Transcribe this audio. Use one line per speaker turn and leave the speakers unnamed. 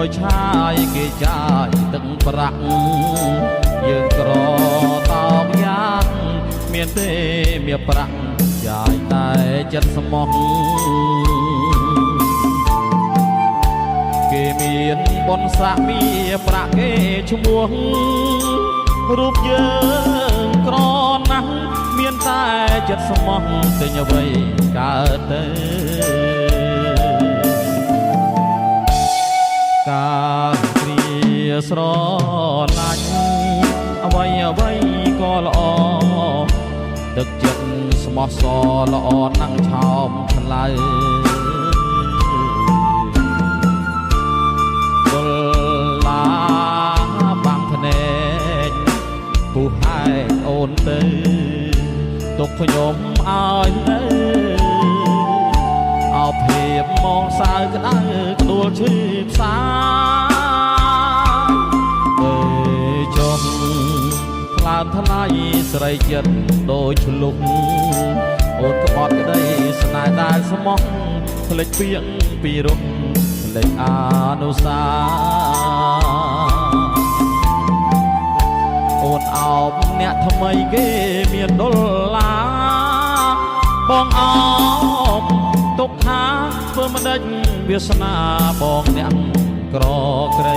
យឆាយគេចាយទឹកប្រាក់យើងក្រតោកយ៉ាងមានទេមានប្រាក់ចាយតែចិត្តស្មោះគេមានបុណ្យស័ក្តិមានប្រាក់គេឈ្មោះរូបយើងក្រណាស់មានតែចិត្តស្មោះទិញអ្វីកើតទៅការគ្រាស្រឡាញ់អ្វីអ្វីក៏ល្អទឹកចិត្តស្មោះសរល្អណាំងឆោមឆ្លើយដុលឡាបាំងភ្នែកពុះហែកអូនទៅទុកខ្ញុំឲ្យនៅអោភាពមកសៅក្តៅក្ដួលឈឺផ្សាចុះថ្លើមថ្លៃស្រីចិត្តដូចឆ្លុះអូនក្បត់ក្តីស្នេហ៍ដែលស្មោះផ្លេចពីងពីរុំផ្លេចអនុសាអូនអោបអ្នកថ្មីគេមានដុល្លារបងអោបទុកថាធ្វើមិនដេចវាសនាបងអ្នកក្រក្រៃ